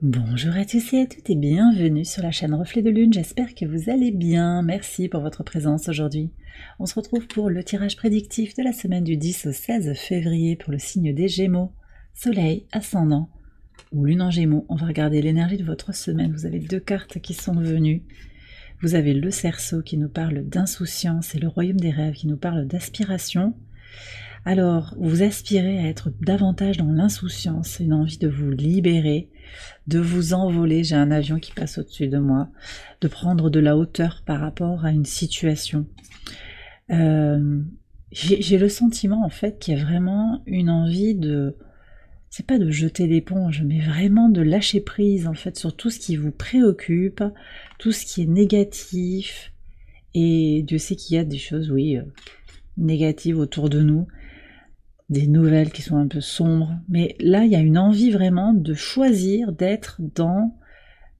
Bonjour à tous et à toutes et bienvenue sur la chaîne Reflet de Lune, j'espère que vous allez bien, merci pour votre présence aujourd'hui. On se retrouve pour le tirage prédictif de la semaine du 10 au 16 février pour le signe des Gémeaux, Soleil, Ascendant ou Lune en Gémeaux. On va regarder l'énergie de votre semaine, vous avez deux cartes qui sont venues. Vous avez le Cerceau qui nous parle d'insouciance et le Royaume des rêves qui nous parle d'aspiration. Alors, vous aspirez à être davantage dans l'insouciance, une envie de vous libérer, de vous envoler, j'ai un avion qui passe au-dessus de moi, de prendre de la hauteur par rapport à une situation. J'ai le sentiment en fait qu'il y a vraiment une envie de, c'est pas de jeter l'éponge, mais vraiment de lâcher prise en fait sur tout ce qui vous préoccupe, tout ce qui est négatif, et Dieu sait qu'il y a des choses, oui, négatives autour de nous, des nouvelles qui sont un peu sombres, mais là il y a une envie vraiment de choisir d'être dans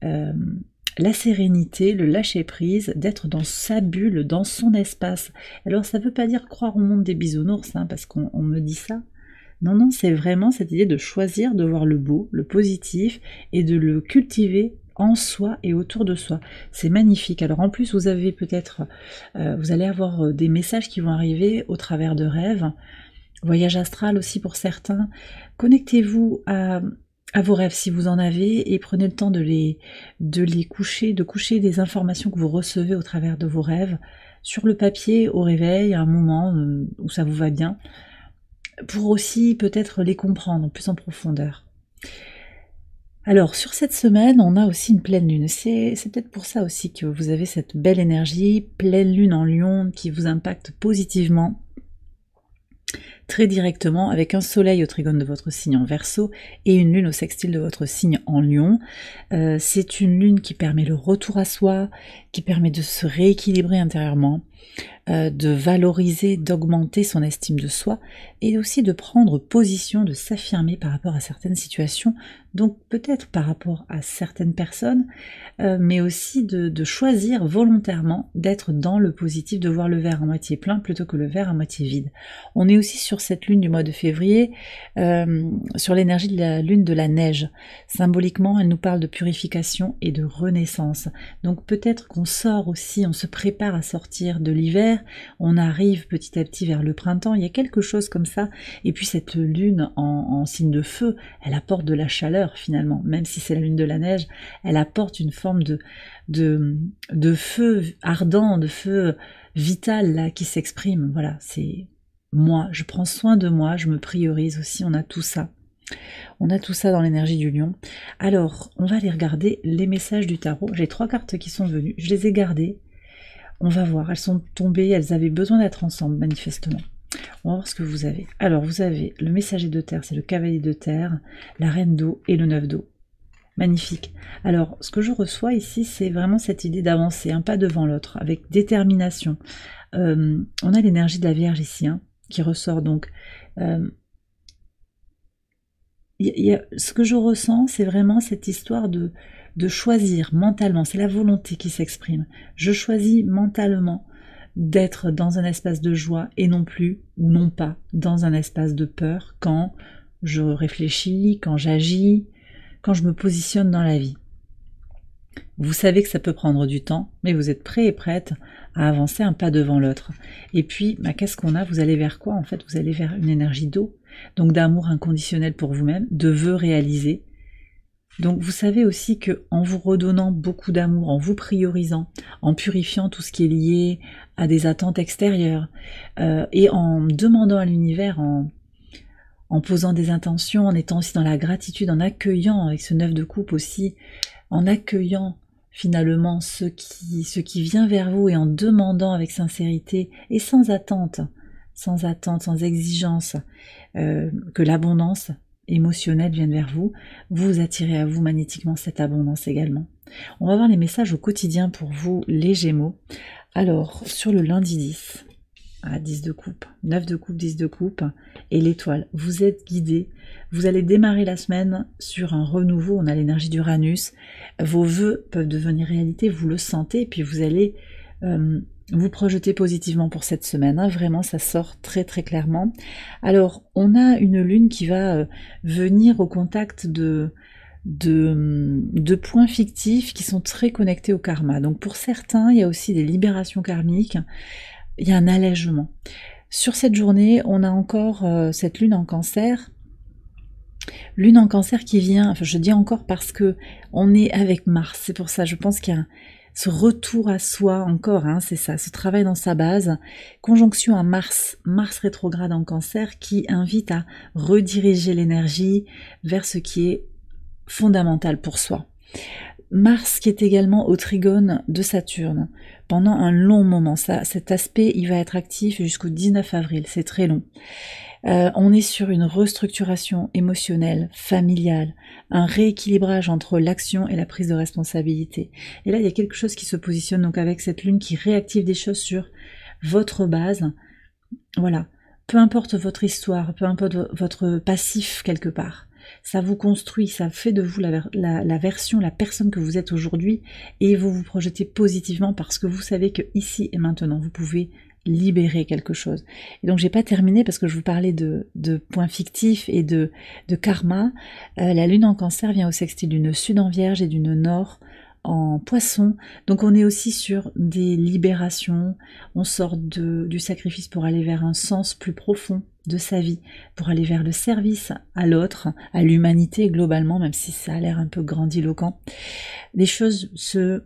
la sérénité, le lâcher prise, d'être dans sa bulle, dans son espace. Alors ça ne veut pas dire croire au monde des bisounours, hein, parce qu'on me dit ça. Non, non, c'est vraiment cette idée de choisir de voir le beau, le positif, et de le cultiver en soi et autour de soi. C'est magnifique. Alors en plus, vous avez peut-être, vous allez avoir des messages qui vont arriver au travers de rêves, voyage astral aussi pour certains. Connectez-vous à vos rêves si vous en avez et prenez le temps de les coucher, de coucher des informations que vous recevez au travers de vos rêves sur le papier au réveil, à un moment où ça vous va bien, pour aussi peut-être les comprendre plus en profondeur. Alors sur cette semaine, on a aussi une pleine lune. C'est peut-être pour ça aussi que vous avez cette belle énergie, pleine lune en Lion qui vous impacte positivement, très directement, avec un soleil au trigone de votre signe en Verseau et une lune au sextile de votre signe en Lion. C'est une lune qui permet le retour à soi, qui permet de se rééquilibrer intérieurement, de valoriser, d'augmenter son estime de soi et aussi de prendre position, de s'affirmer par rapport à certaines situations, donc peut-être par rapport à certaines personnes, mais aussi de choisir volontairement d'être dans le positif, de voir le verre à moitié plein plutôt que le verre à moitié vide. On est aussi sur cette lune du mois de février, sur l'énergie de la lune de la neige. Symboliquement, elle nous parle de purification et de renaissance. Donc peut-être qu'on sort aussi, on se prépare à sortir de l'hiver, on arrive petit à petit vers le printemps, il y a quelque chose comme ça. Et puis cette lune en signe de feu, elle apporte de la chaleur finalement, même si c'est la lune de la neige, elle apporte une forme de feu ardent, de feu vital là qui s'exprime. Voilà, c'est moi, je prends soin de moi, je me priorise aussi, on a tout ça. On a tout ça dans l'énergie du lion. Alors, on va aller regarder les messages du tarot. J'ai 3 cartes qui sont venues, je les ai gardées. On va voir, elles sont tombées, elles avaient besoin d'être ensemble, manifestement. On va voir ce que vous avez. Alors, vous avez le messager de terre, c'est le cavalier de terre, la reine d'eau et le 9 d'eau. Magnifique. Alors, ce que je reçois ici, c'est vraiment cette idée d'avancer, un pas devant l'autre, avec détermination. On a l'énergie de la Vierge ici, hein, qui ressort donc. Ce que je ressens, c'est vraiment cette histoire de choisir mentalement, c'est la volonté qui s'exprime. Je choisis mentalement d'être dans un espace de joie et non plus, ou non pas, dans un espace de peur quand je réfléchis, quand j'agis, quand je me positionne dans la vie. Vous savez que ça peut prendre du temps, mais vous êtes prêt et prête à avancer un pas devant l'autre. Et puis, qu'est-ce qu'on a? Vous allez vers quoi en fait? Vous allez vers une énergie d'eau, donc d'amour inconditionnel pour vous-même, de vœux réalisés. Donc vous savez aussi que en vous redonnant beaucoup d'amour, en vous priorisant, en purifiant tout ce qui est lié à des attentes extérieures, et en demandant à l'univers, en posant des intentions, en étant aussi dans la gratitude, en accueillant avec ce 9 de coupe aussi, en accueillant finalement ce qui vient vers vous et en demandant avec sincérité et sans attente, sans exigence, que l'abondance émotionnelle vienne vers vous, vous attirez à vous magnétiquement cette abondance également. On va voir les messages au quotidien pour vous, les Gémeaux. Alors, sur le lundi 10, 10 de coupe, 9 de coupe, 10 de coupe et l'étoile. Vous êtes guidé, vous allez démarrer la semaine sur un renouveau, on a l'énergie d'Uranus, vos vœux peuvent devenir réalité, vous le sentez, et puis vous allez vous projeter positivement pour cette semaine, hein. Vraiment ça sort très très clairement. Alors on a une lune qui va venir au contact de de points fictifs qui sont très connectés au karma. Donc pour certains, il y a aussi des libérations karmiques, il y a un allègement. Sur cette journée, on a encore cette lune en cancer. Lune en cancer qui vient, enfin je dis encore parce que on est avec Mars, c'est pour ça, je pense qu'il y a ce retour à soi encore, hein, c'est ça, ce travail dans sa base, conjonction à Mars, Mars rétrograde en cancer qui invite à rediriger l'énergie vers ce qui est fondamental pour soi. Mars qui est également au trigone de Saturne pendant un long moment, cet aspect il va être actif jusqu'au 19 avril, c'est très long. On est sur une restructuration émotionnelle, familiale, un rééquilibrage entre l'action et la prise de responsabilité. Et là, il y a quelque chose qui se positionne donc avec cette lune qui réactive des choses sur votre base. Voilà, peu importe votre histoire, peu importe votre passif quelque part. Ça vous construit, ça fait de vous la version, la personne que vous êtes aujourd'hui et vous vous projetez positivement parce que vous savez que ici et maintenant, vous pouvez libérer quelque chose. Et donc j'ai pas terminé parce que je vous parlais de points fictifs et de karma. La lune en cancer vient au sextile d'une sud en vierge et d'une nord en poisson. Donc on est aussi sur des libérations, on sort du sacrifice pour aller vers un sens plus profond de sa vie, pour aller vers le service à l'autre, à l'humanité globalement, même si ça a l'air un peu grandiloquent. Les choses se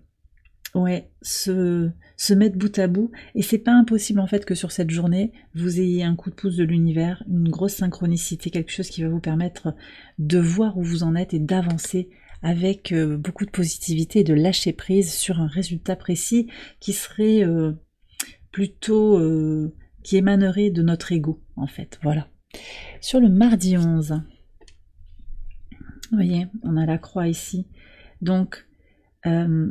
mettre bout à bout, et c'est pas impossible en fait que sur cette journée vous ayez un coup de pouce de l'univers, une grosse synchronicité, quelque chose qui va vous permettre de voir où vous en êtes et d'avancer avec beaucoup de positivité et de lâcher prise sur un résultat précis qui serait plutôt qui émanerait de notre ego en fait. Voilà. Sur le mardi 11, vous voyez, on a la croix ici, donc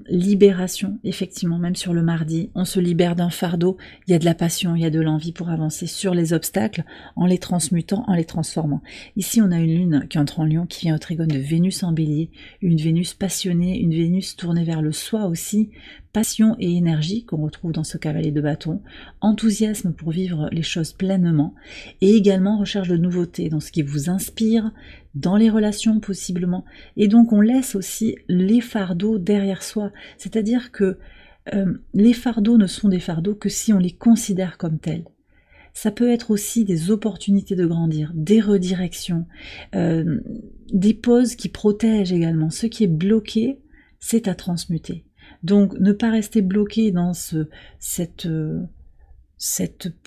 libération, effectivement, même sur le mardi, on se libère d'un fardeau, il y a de la passion, il y a de l'envie pour avancer sur les obstacles, en les transmutant, en les transformant. Ici, on a une lune qui entre en lion, qui vient au trigone de Vénus en bélier, une Vénus passionnée, une Vénus tournée vers le soi aussi, passion et énergie qu'on retrouve dans ce cavalier de bâton, enthousiasme pour vivre les choses pleinement, et également recherche de nouveautés dans ce qui vous inspire, dans les relations possiblement, et donc on laisse aussi les fardeaux derrière soi, c'est-à-dire que les fardeaux ne sont des fardeaux que si on les considère comme tels. Ça peut être aussi des opportunités de grandir, des redirections, des pauses qui protègent également. Ce qui est bloqué, c'est à transmuter. Donc ne pas rester bloqué dans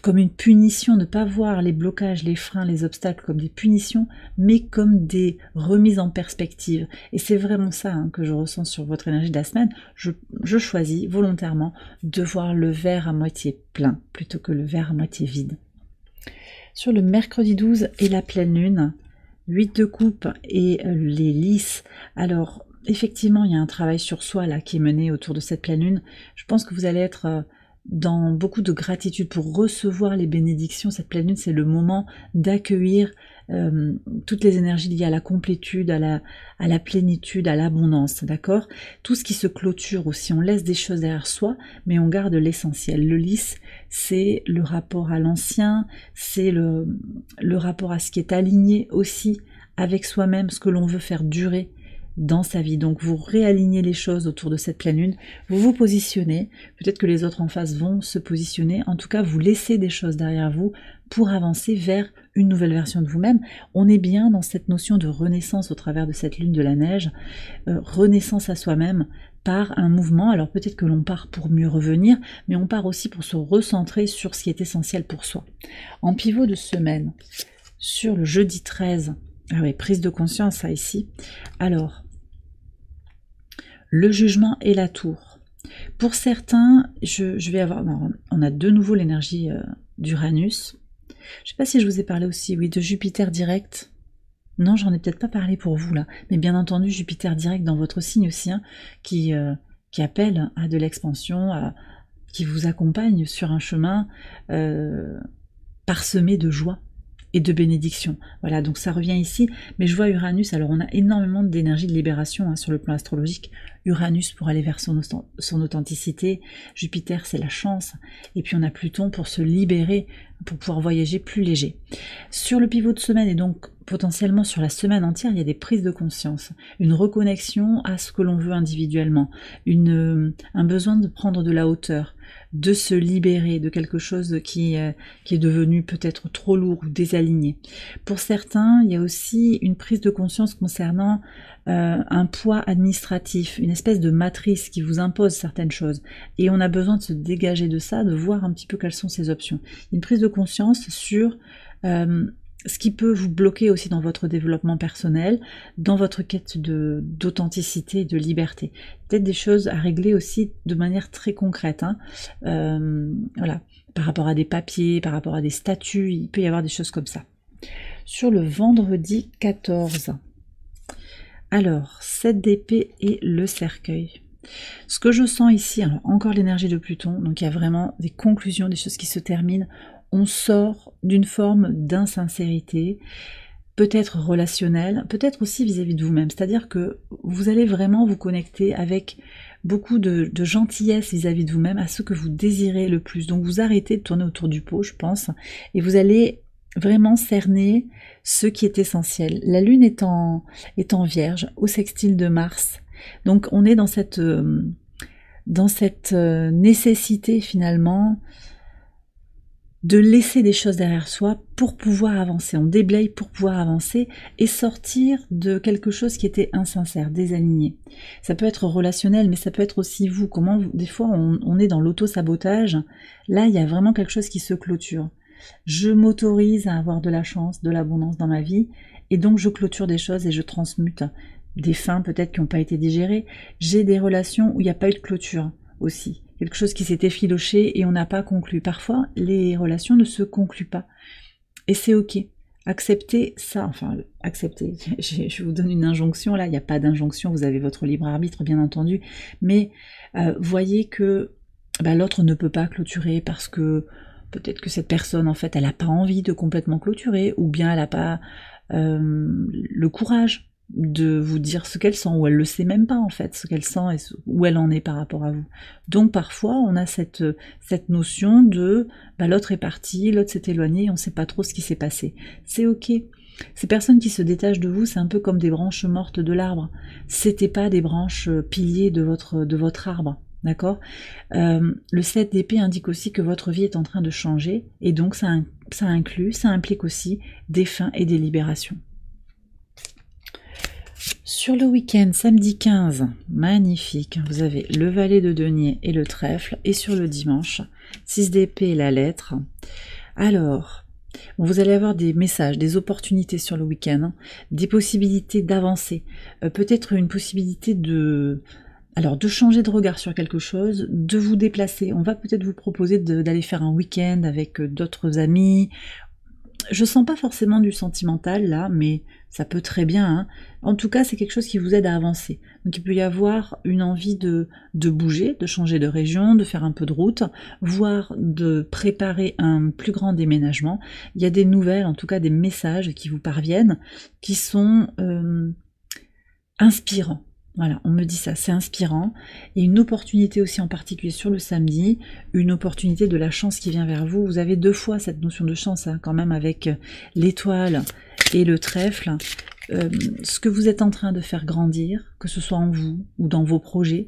comme une punition, ne pas voir les blocages, les freins, les obstacles comme des punitions, mais comme des remises en perspective. Et c'est vraiment ça que je ressens sur votre énergie de la semaine. Je choisis volontairement de voir le verre à moitié plein plutôt que le verre à moitié vide. Sur le mercredi 12 et la pleine lune, 8 de coupe et les lys, alors effectivement il y a un travail sur soi là qui est mené autour de cette pleine lune. Je pense que vous allez être dans beaucoup de gratitude pour recevoir les bénédictions. Cette pleine lune, c'est le moment d'accueillir toutes les énergies liées à la complétude, à la plénitude, à l'abondance, d'accord? Tout ce qui se clôture aussi, on laisse des choses derrière soi, mais on garde l'essentiel. Le lys, c'est le rapport à l'ancien, c'est le rapport à ce qui est aligné aussi avec soi-même, ce que l'on veut faire durer dans sa vie. Donc vous réalignez les choses autour de cette pleine lune, vous vous positionnez, peut-être que les autres en face vont se positionner, en tout cas vous laissez des choses derrière vous pour avancer vers une nouvelle version de vous-même. On est bien dans cette notion de renaissance au travers de cette lune de la neige, renaissance à soi-même par un mouvement. Alors peut-être que l'on part pour mieux revenir, mais on part aussi pour se recentrer sur ce qui est essentiel pour soi. En pivot de semaine, sur le jeudi 13, ah oui, prise de conscience ça ici, alors le jugement et la tour. Pour certains, je vais avoir... Non, on a de nouveau l'énergie d'Uranus. Je ne sais pas si je vous ai parlé aussi, oui, de Jupiter direct. Non, j'en ai peut-être pas parlé pour vous là. Mais bien entendu, Jupiter direct dans votre signe aussi, qui appelle à de l'expansion, qui vous accompagne sur un chemin parsemé de joie et de bénédiction. Voilà, donc ça revient ici, mais je vois Uranus, alors on a énormément d'énergie de libération sur le plan astrologique. Uranus pour aller vers son authenticité, Jupiter c'est la chance, et puis on a Pluton pour se libérer, pour pouvoir voyager plus léger. Sur le pivot de semaine et donc potentiellement sur la semaine entière, il y a des prises de conscience, une reconnexion à ce que l'on veut individuellement, un besoin de prendre de la hauteur, de se libérer de quelque chose qui est devenu peut-être trop lourd ou désaligné. Pour certains, il y a aussi une prise de conscience concernant un poids administratif, une espèce de matrice qui vous impose certaines choses. Et on a besoin de se dégager de ça, de voir un petit peu quelles sont ces options. Une prise de conscience sur ce qui peut vous bloquer aussi dans votre développement personnel, dans votre quête d'authenticité et de liberté. Peut-être des choses à régler aussi de manière très concrète. Hein. Voilà, par rapport à des papiers, par rapport à des statuts, il peut y avoir des choses comme ça. Sur le vendredi 14, alors, 7 d'épée et le cercueil. Ce que je sens ici, alors encore l'énergie de Pluton, donc il y a vraiment des conclusions, des choses qui se terminent. On sort d'une forme d'insincérité, peut-être relationnelle, peut-être aussi vis-à-vis de vous-même. C'est-à-dire que vous allez vraiment vous connecter avec beaucoup de gentillesse vis-à-vis de vous-même, à ce que vous désirez le plus. Donc vous arrêtez de tourner autour du pot, je pense, et vous allez vraiment cerner ce qui est essentiel. La Lune est en Vierge, au sextile de Mars. Donc on est dans cette nécessité finalement de laisser des choses derrière soi pour pouvoir avancer. On déblaye pour pouvoir avancer et sortir de quelque chose qui était insincère, désaligné. Ça peut être relationnel, mais ça peut être aussi vous. Des fois, on est dans l'auto-sabotage. Là, il y a vraiment quelque chose qui se clôture. Je m'autorise à avoir de la chance, de l'abondance dans ma vie, et donc je clôture des choses et je transmute des fins peut-être qui n'ont pas été digérées. J'ai des relations où il n'y a pas eu de clôture aussi. Quelque chose qui s'est effiloché et on n'a pas conclu. Parfois, les relations ne se concluent pas. Et c'est ok. Acceptez ça, enfin, acceptez. Je vous donne une injonction, là, il n'y a pas d'injonction, vous avez votre libre arbitre, bien entendu. Mais voyez que l'autre ne peut pas clôturer parce que peut-être que cette personne, en fait, elle n'a pas envie de complètement clôturer, ou bien elle n'a pas le courage de vous dire ce qu'elle sent, ou elle le sait même pas, en fait, ce qu'elle sent et où elle en est par rapport à vous. Donc, parfois, on a cette notion de l'autre est parti, l'autre s'est éloigné, on ne sait pas trop ce qui s'est passé. C'est ok. Ces personnes qui se détachent de vous, c'est un peu comme des branches mortes de l'arbre. C'était pas des branches piliers de votre arbre. D'accord. Le 7 d'épée indique aussi que votre vie est en train de changer, et donc ça implique aussi des fins et des libérations. Sur le week-end, samedi 15, magnifique, vous avez le valet de denier et le trèfle, et sur le dimanche, 6 d'épée et la lettre. Alors, vous allez avoir des messages, des opportunités sur le week-end, des possibilités d'avancer, peut-être une possibilité de changer de regard sur quelque chose, de vous déplacer. On va peut-être vous proposer d'aller faire un week-end avec d'autres amis. Je sens pas forcément du sentimental là, mais ça peut très bien. Hein. En tout cas, c'est quelque chose qui vous aide à avancer. Donc il peut y avoir une envie de bouger, de changer de région, de faire un peu de route, voire de préparer un plus grand déménagement. Il y a des nouvelles, en tout cas des messages qui vous parviennent, qui sont inspirants. Voilà, on me dit ça, c'est inspirant. Et une opportunité aussi en particulier sur le samedi, une opportunité de la chance qui vient vers vous. Vous avez 2 fois cette notion de chance, hein, quand même, avec l'étoile et le trèfle. Ce que vous êtes en train de faire grandir, que ce soit en vous ou dans vos projets,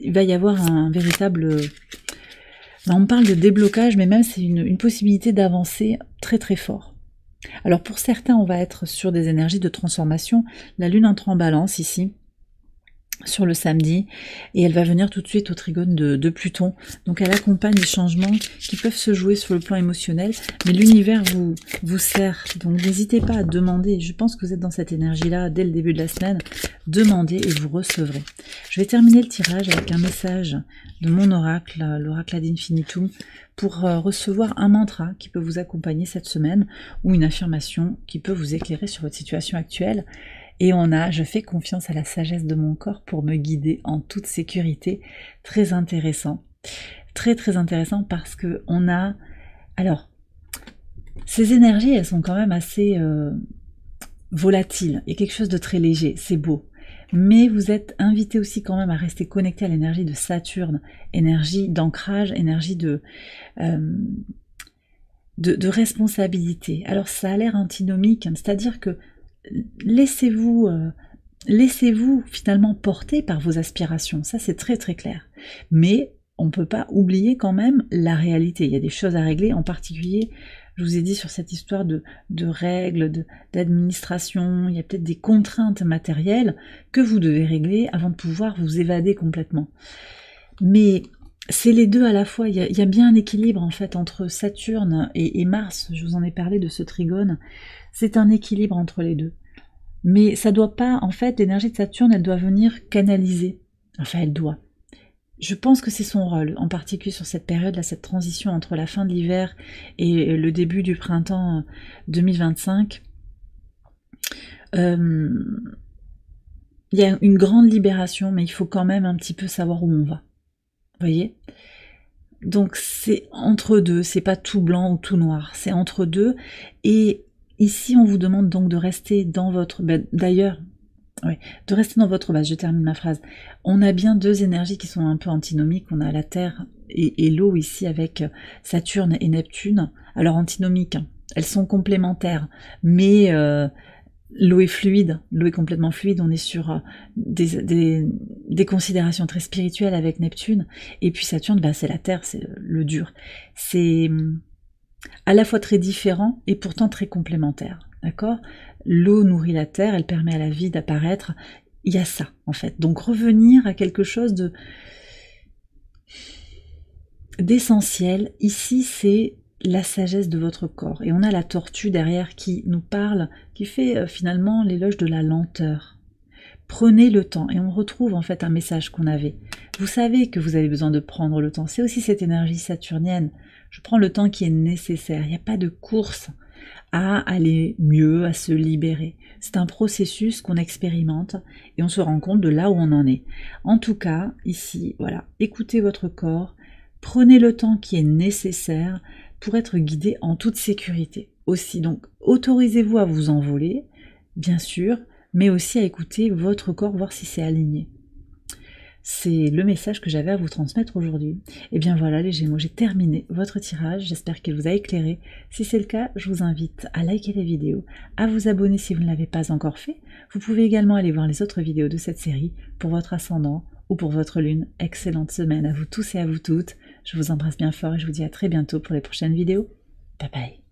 il va y avoir un véritable... on parle de déblocage, mais même c'est une possibilité d'avancer très très fort. Alors pour certains, on va être sur des énergies de transformation. La lune entre en balance ici, sur le samedi, et elle va venir tout de suite au trigone de Pluton. Donc elle accompagne les changements qui peuvent se jouer sur le plan émotionnel, mais l'univers vous sert. Donc n'hésitez pas à demander. Je pense que vous êtes dans cette énergie-là dès le début de la semaine. Demandez et vous recevrez. Je vais terminer le tirage avec un message de mon oracle, l'oracle ad infinitum, pour recevoir un mantra qui peut vous accompagner cette semaine, ou une affirmation qui peut vous éclairer sur votre situation actuelle. Et je fais confiance à la sagesse de mon corps pour me guider en toute sécurité. Très intéressant. Très très intéressant parce que alors, ces énergies, elles sont quand même assez volatiles. Il y a quelque chose de très léger, c'est beau. Mais vous êtes invité aussi quand même à rester connecté à l'énergie de Saturne, énergie d'ancrage, énergie de responsabilité. Alors ça a l'air antinomique, hein, c'est-à-dire que laissez-vous finalement porter par vos aspirations, ça c'est très très clair. Mais on ne peut pas oublier quand même la réalité, il y a des choses à régler, en particulier, je vous ai dit sur cette histoire de règles, d'administration, il y a peut-être des contraintes matérielles que vous devez régler avant de pouvoir vous évader complètement. Mais c'est les deux à la fois, il y a bien un équilibre en fait entre Saturne et Mars, je vous en ai parlé de ce trigone, c'est un équilibre entre les deux. Mais ça doit pas, en fait, l'énergie de Saturne, elle doit venir canaliser. Enfin, elle doit. Je pense que c'est son rôle, en particulier sur cette période-là, cette transition entre la fin de l'hiver et le début du printemps 2025. Il y a une grande libération, mais il faut quand même un petit peu savoir où on va. Vous voyez? Donc c'est entre deux, c'est pas tout blanc ou tout noir, c'est entre deux. Et ici, on vous demande donc de rester dans votre... D'ailleurs, oui, de rester dans votre base, je termine ma phrase. On a bien deux énergies qui sont un peu antinomiques, on a la Terre et l'eau ici avec Saturne et Neptune. Alors antinomiques, hein, elles sont complémentaires, mais l'eau est fluide, l'eau est complètement fluide, on est sur des considérations très spirituelles avec Neptune, et puis Saturne, bah, c'est la Terre, c'est le dur. C'est à la fois très différent et pourtant très complémentaire, d'accord? L'eau nourrit la terre, elle permet à la vie d'apparaître, il y a ça en fait. Donc revenir à quelque chose d'essentiel, ici c'est la sagesse de votre corps. Et on a la tortue derrière qui nous parle, qui fait finalement l'éloge de la lenteur. Prenez le temps, et on retrouve en fait un message qu'on avait. Vous savez que vous avez besoin de prendre le temps, c'est aussi cette énergie saturnienne. Je prends le temps qui est nécessaire, il n'y a pas de course à aller mieux, à se libérer. C'est un processus qu'on expérimente et on se rend compte de là où on en est. En tout cas, ici, voilà, écoutez votre corps, prenez le temps qui est nécessaire pour être guidé en toute sécurité. Aussi, donc, autorisez-vous à vous envoler, bien sûr, mais aussi à écouter votre corps, voir si c'est aligné. C'est le message que j'avais à vous transmettre aujourd'hui. Et bien voilà les Gémeaux, j'ai terminé votre tirage, j'espère qu'il vous a éclairé. Si c'est le cas, je vous invite à liker les vidéos, à vous abonner si vous ne l'avez pas encore fait. Vous pouvez également aller voir les autres vidéos de cette série pour votre ascendant ou pour votre lune. Excellente semaine à vous tous et à vous toutes. Je vous embrasse bien fort et je vous dis à très bientôt pour les prochaines vidéos. Bye bye.